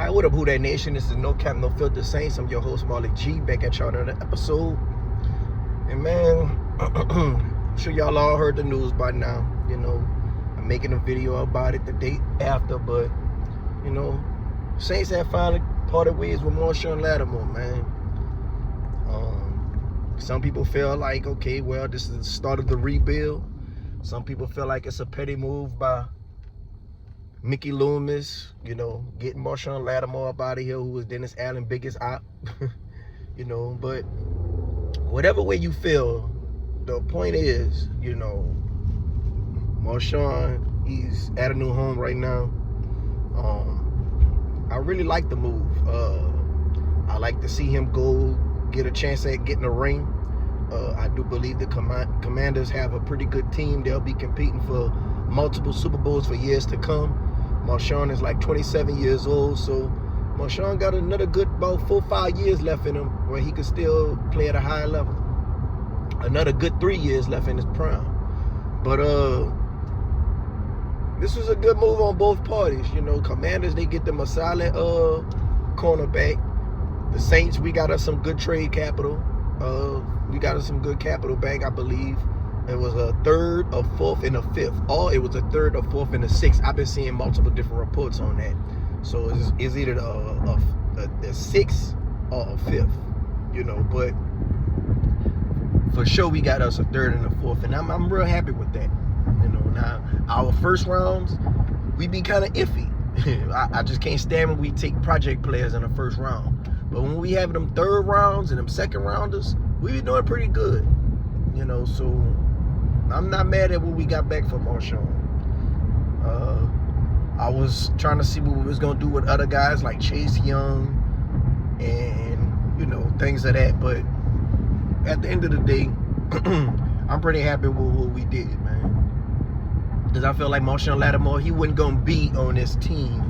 Alright, what up, Who That Nation? This is No Cap, No Filter Saints. I'm your host, Marley G, back at y'all another episode. And man, I'm sure y'all all heard the news by now. You know, I'm making a video about it the day after, but, you know, Saints have finally parted ways with Marshon and Loomis, man. Some people feel like, okay, well, this is the start of the rebuild. Some people feel like it's a petty move by Mickey Loomis, you know, getting Marshon and Loomis up out of here, who was Dennis Allen's biggest op. You know, but whatever way you feel, the point is, you know, Marshon, he's at a new home right now. I really like the move. I like to see him go get a chance at getting a ring. I do believe the Commanders have a pretty good team. They'll be competing for multiple Super Bowls for years to come. Marshon is like 27 years old, so Marshon got another good about 4-5 years left in him where he could still play at a high level. Another good 3 years left in his prime. But this was a good move on both parties. You know, Commanders, they get them a solid cornerback. The Saints, we got us some good trade capital. We got us some good capital back, I believe. It was a third, a fourth, and a fifth. It was a third, a fourth, and a sixth. I've been seeing multiple different reports on that. So it's either a sixth or a fifth, you know. But for sure, we got us a third and a fourth, and I'm real happy with that. You know, now our first rounds, we be kind of iffy. I just can't stand when we take project players in the first round. But when we have them third rounds and them second rounders, we be doing pretty good. You know, so I'm not mad at what we got back from Marshon. I was trying to see what we was going to do with other guys like Chase Young and, you know, things of that. But at the end of the day, I'm pretty happy with what we did, man. Because I feel like Marshon Loomis, he wasn't going to be on this team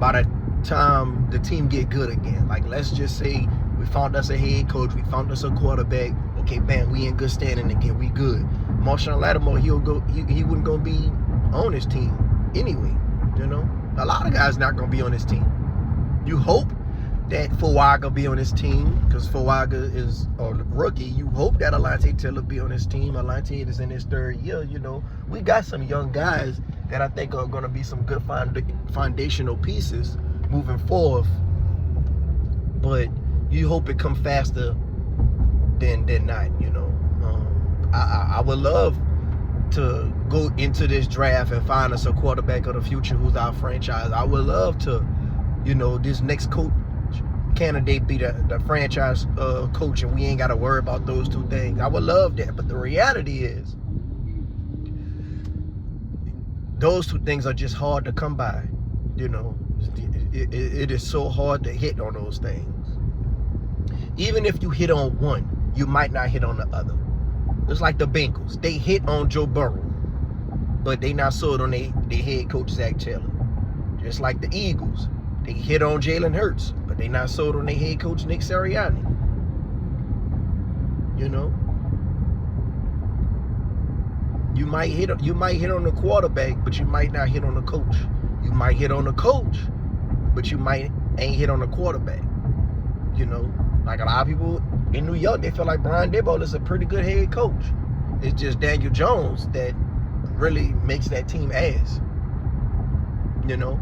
by the time the team get good again. Like, let's just say we found us a head coach, we found us a quarterback. Okay, bam, we in good standing again, we good. Marshon Loomis, he wasn't gonna be on this team anyway. You know, a lot of guys not gonna be on this team. You hope that Fuaga be on this team because Fuaga is a rookie. You hope that Alante Taylor be on this team. Alante is in his third year. You know, we got some young guys that I think are gonna be some good foundational pieces moving forward. But you hope it come faster than not, you know. I would love to go into this draft and find us a quarterback of the future who's our franchise. I would love to, you know, this next coach candidate be the franchise coach, and we ain't got to worry about those two things. I would love that, but the reality is those two things are just hard to come by, you know. It is so hard to hit on those things. Even if you hit on one, you might not hit on the other. It's like the Bengals. They hit on Joe Burrow, but they not sold on their head coach, Zach Taylor. Just like the Eagles. They hit on Jalen Hurts, but they not sold on their head coach, Nick Sirianni. You know? You might hit on the quarterback, but you might not hit on the coach. You might hit on the coach, but you ain't hit on the quarterback. You know? Like a lot of people in New York, they feel like Brian Daboll is a pretty good head coach. It's just Daniel Jones that really makes that team ass. You know?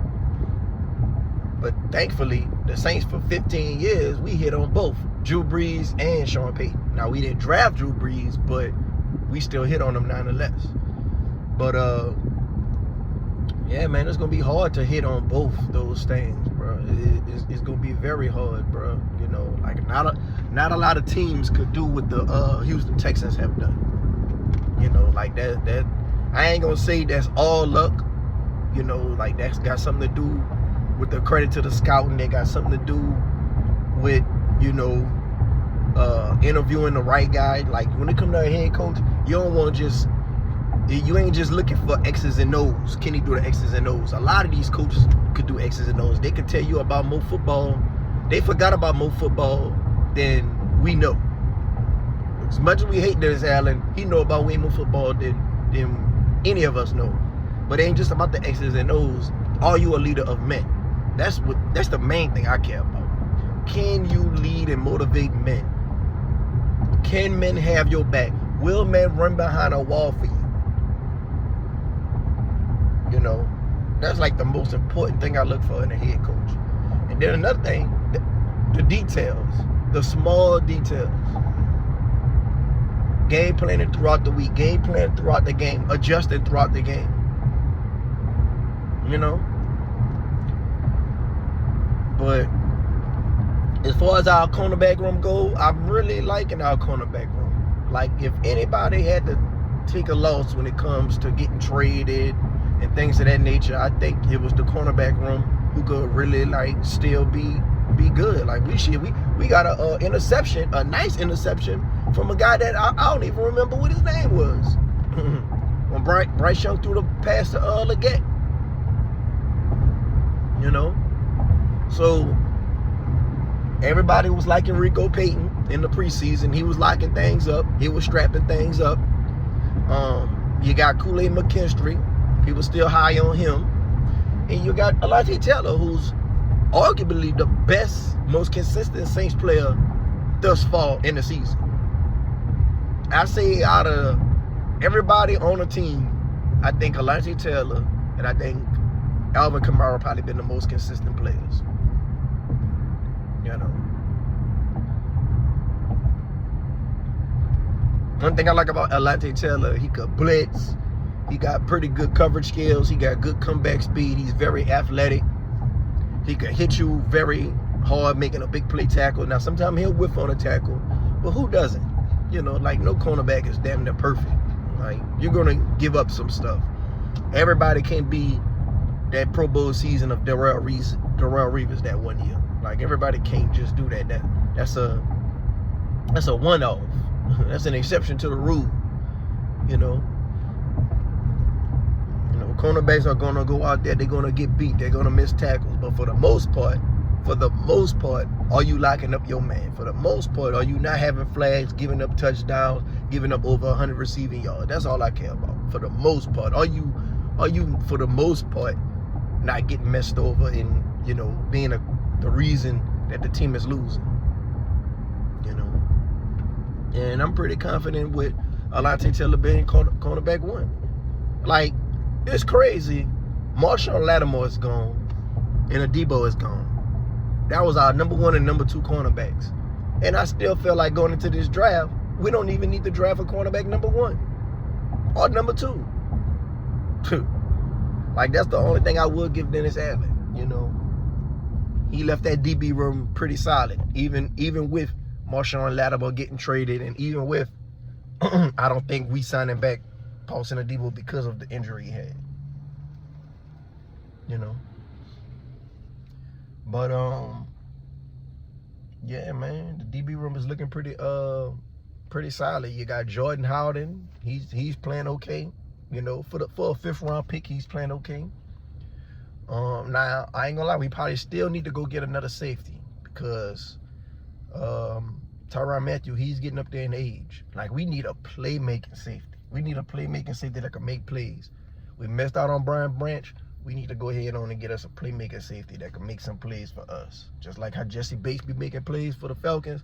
But thankfully, the Saints for 15 years, we hit on both Drew Brees and Sean Payton. Now, we didn't draft Drew Brees, but we still hit on them nonetheless. But, yeah, man, it's going to be hard to hit on both those things, bro. It's going to be very hard, bro. You know, like not a lot of teams could do what the Houston Texans have done. You know, like that I ain't going to say that's all luck. You know, like that's got something to do with the credit to the scouting. They got something to do with, you know, interviewing the right guy. Like when it comes to a head coach, you don't want to just, you ain't just looking for X's and O's. Can he do the X's and O's? A lot of these coaches could do X's and O's. They could tell you about more football. They forgot about more football than we know. As much as we hate Dennis Allen, he know about way more football than any of us know. But it ain't just about the X's and O's. Are you a leader of men? That's the main thing I care about. Can you lead and motivate men? Can men have your back? Will men run behind a wall for you? You know, that's like the most important thing I look for in a head coach. And then another thing, the details, the small details. Game planning throughout the week, game planning throughout the game, adjusting throughout the game. You know? But as far as our cornerback room go, I'm really liking our cornerback room. Like, if anybody had to take a loss when it comes to getting traded and things of that nature, I think it was the cornerback room who could really like still be good. Like we got a interception, a nice interception from a guy that I don't even remember what his name was. When Bryce Young threw the pass to Leggett. You know? So everybody was liking Rico Payton in the preseason. He was locking things up. He was strapping things up. You got Kool-Aid McKinstry. People still high on him. And you got Alontae Taylor, who's arguably the best, most consistent Saints player thus far in the season. I say out of everybody on the team, I think Alontae Taylor and I think Alvin Kamara probably been the most consistent players. You know. One thing I like about Alontae Taylor, he could blitz. He got pretty good coverage skills. He got good comeback speed. He's very athletic. He can hit you very hard, making a big play tackle. Now, sometimes he'll whiff on a tackle, but who doesn't? You know, like no cornerback is damn near perfect. Like, you're going to give up some stuff. Everybody can't be that Pro Bowl season of Darrell Reeves that one year. Like, everybody can't just do that. That's a one-off. That's an exception to the rule, you know. Cornerbacks are going to go out there, they're going to get beat, they're going to miss tackles. But for the most part, are you locking up your man? For the most part, are you not having flags, giving up touchdowns, giving up over 100 receiving yards? That's all I care about. For the most part, are you for the most part not getting messed over and, you know, being the reason that the team is losing? You know, and I'm pretty confident with Alontae Taylor being cornerback one. Like, it's crazy. Marshon Lattimore is gone, and Adebo is gone. That was our number 1 and number 2 cornerbacks. And I still feel like going into this draft, we don't even need to draft a cornerback number 1 or number 2. Like, that's the only thing I would give Dennis Allen. You know, he left that DB room pretty solid, even with Marshon Lattimore getting traded, and even with I don't think we signing back Paulson Adebo because of the injury he had. You know. But yeah, man, the DB room is looking pretty solid. You got Jordan Howden. He's playing okay. You know, for a 5th round pick, he's playing okay. Now I ain't gonna lie, we probably still need to go get another safety because Tyrann Mathieu, he's getting up there in age. Like, we need a playmaking safety. We need a playmaking safety that can make plays. We messed out on Brian Branch. We need to go ahead on and get us a playmaking safety that can make some plays for us. Just like how Jesse Bates be making plays for the Falcons.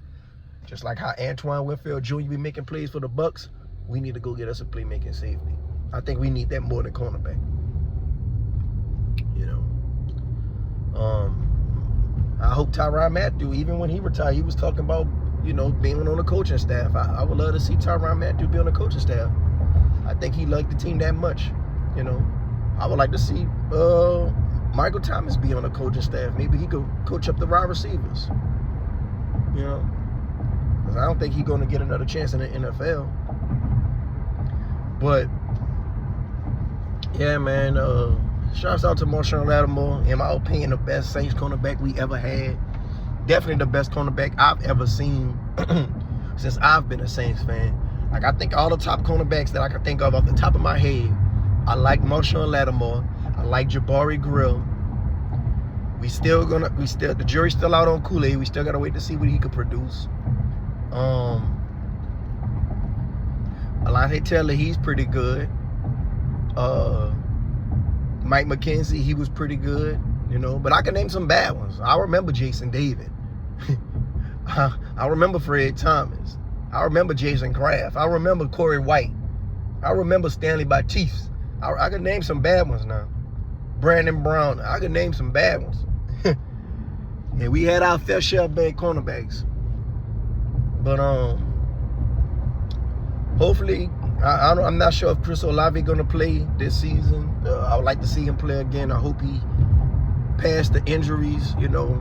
Just like how Antoine Winfield Jr. be making plays for the Bucks. We need to go get us a playmaking safety. I think we need that more than cornerback. You know. I hope Tyrann Mathieu, even when he retired, he was talking about, you know, being on the coaching staff. I would love to see Tyrann Mathieu be on the coaching staff. I think he liked the team that much, you know. I would like to see Michael Thomas be on the coaching staff. Maybe he could coach up the wide receivers, you know. Because I don't think he's going to get another chance in the NFL. But, yeah, man, shouts out to Marshon Lattimore. In my opinion, the best Saints cornerback we ever had. Definitely the best cornerback I've ever seen since I've been a Saints fan. Like, I think all the top cornerbacks that I can think of off the top of my head, I like Marshon Lattimore. I like Jabari Grill. The jury's still out on Kool-Aid. We still gotta wait to see what he could produce. Alontae Taylor, he's pretty good. Mike McKenzie, he was pretty good. you know. But I can name some bad ones. I remember Jason David. I remember Fred Thomas. I remember Jason Kraft. I remember Corey White. I remember Stanley Batiste. I can name some bad ones now. Brandon Brown. I can name some bad ones. Yeah, we had our fair share of bad cornerbacks. But hopefully, I'm not sure if Chris Olave gonna play this season. I would like to see him play again. I hope he passed the injuries. You know,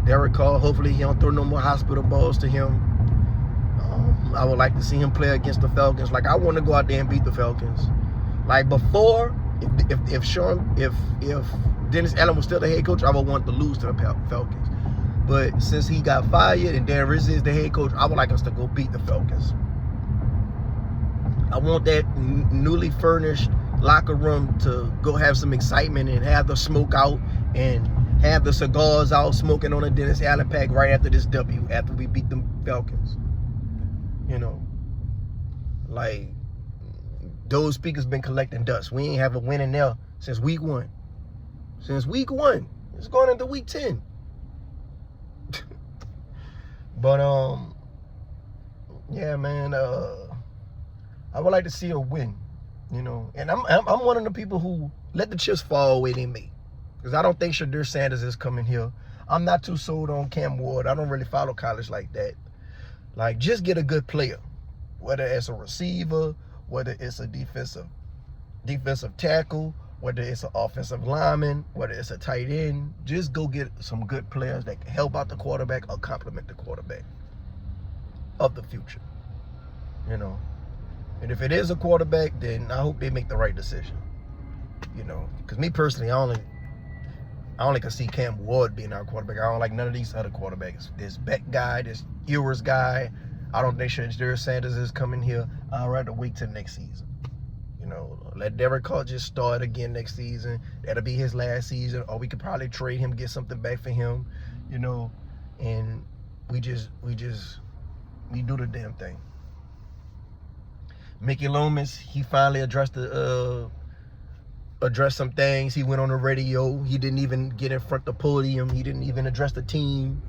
Derek Carr. Hopefully, he don't throw no more hospital balls to him. I would like to see him play against the Falcons. Like, I want to go out there and beat the Falcons. Like before, if Dennis Allen was still the head coach, I would want to lose to the Falcons. But since he got fired and Dan Rizzi is the head coach, I would like us to go beat the Falcons. I want that newly furnished locker room to go have some excitement and have the smoke out and have the cigars out, smoking on a Dennis Allen pack right after this W, after we beat the Falcons. You know, like, those speakers been collecting dust. We ain't have a win in there since week 1. Since week 1. It's going into week 10. But yeah, man, I would like to see a win, you know. And I'm one of the people who let the chips fall where they may, because I don't think Shadur Sanders is coming here. I'm not too sold on Cam Ward. I don't really follow college like that. Like, just get a good player, whether it's a receiver, whether it's a defensive tackle, whether it's an offensive lineman, whether it's a tight end. Just go get some good players that can help out the quarterback or complement the quarterback of the future, you know. And if it is a quarterback, then I hope they make the right decision, you know. Because me personally, I only can see Cam Ward being our quarterback. I don't like none of these other quarterbacks. This Beck guy, this Ewers guy. I don't think Shadur Sanders is coming here. I'd rather wait till next season. You know, let Derek Carr just start again next season. That'll be his last season. Or we could probably trade him, get something back for him, you know. And we do the damn thing. Mickey Loomis, he finally addressed some things. He went on the radio. He didn't even get in front of the podium. He didn't even address the team.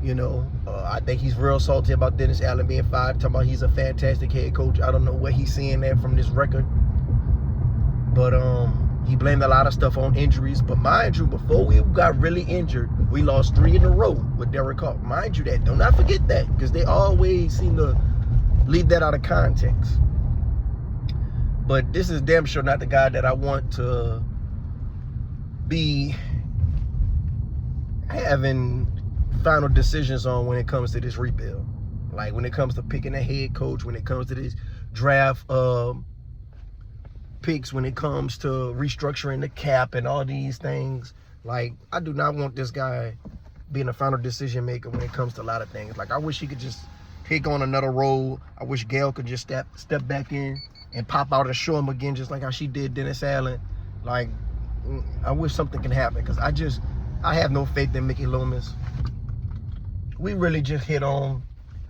You know, I think he's real salty about Dennis Allen being fired, talking about he's a fantastic head coach. I don't know what he's seeing there from this record. But he blamed a lot of stuff on injuries. But mind you, before we got really injured, we lost 3 in a row with Derek Carr. Mind you that. Do not forget that, because they always seem to leave that out of context. But this is damn sure not the guy that I want to be having final decisions on when it comes to this rebuild. Like, when it comes to picking a head coach, when it comes to this draft picks, when it comes to restructuring the cap and all these things. Like, I do not want this guy being a final decision maker when it comes to a lot of things. Like, I wish he could just take on another role. I wish Gail could just step back in and pop out and show him again, just like how she did Dennis Allen. Like, I wish something can happen, because I have no faith in Mickey Loomis. We really just hit on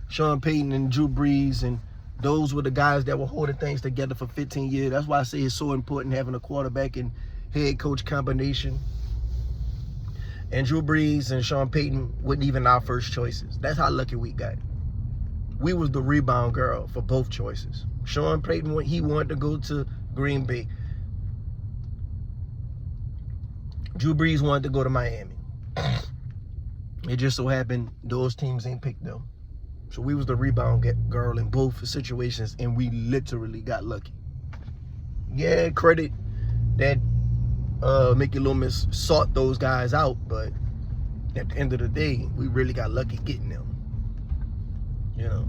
Sean Payton and Drew Brees, and those were the guys that were holding things together for 15 years. That's why I say it's so important having a quarterback and head coach combination. And Drew Brees and Sean Payton wasn't even our first choices. That's how lucky we got. We was the rebound girl for both choices. Sean Payton, he wanted to go to Green Bay. Drew Brees wanted to go to Miami. It just so happened those teams ain't picked them. So we was the rebound girl in both situations, and we literally got lucky. Yeah, credit that Mickey Loomis sought those guys out, but at the end of the day, we really got lucky getting them. You know.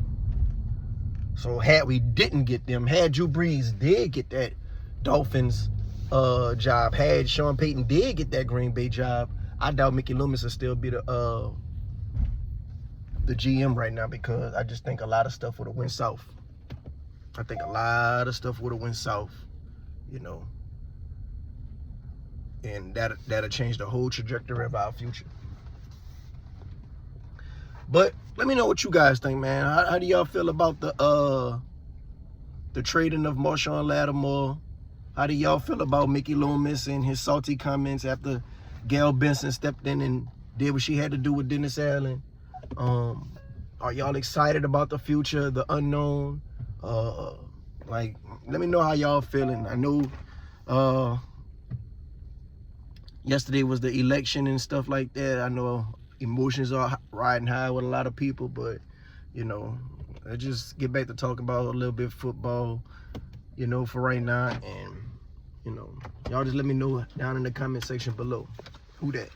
So had we didn't get them, had Drew Brees did get that Dolphins job, had Sean Payton did get that Green Bay job, I doubt Mickey Loomis will still be the GM right now, because I just think a lot of stuff would have went south. I think a lot of stuff would have went south, you know. And that'll change the whole trajectory of our future. But let me know what you guys think, man. How do y'all feel about the trading of Marshon Lattimore? How do y'all feel about Mickey Loomis and his salty comments after Gail Benson stepped in and did what she had to do with Dennis Allen? Are y'all excited about the future, the unknown? Like, let me know how y'all feeling. I know yesterday was the election and stuff like that. I know emotions are riding high with a lot of people, but, you know, let's just get back to talking about a little bit of football, you know, for right now. And, you know, y'all just let me know down in the comment section below. Who that?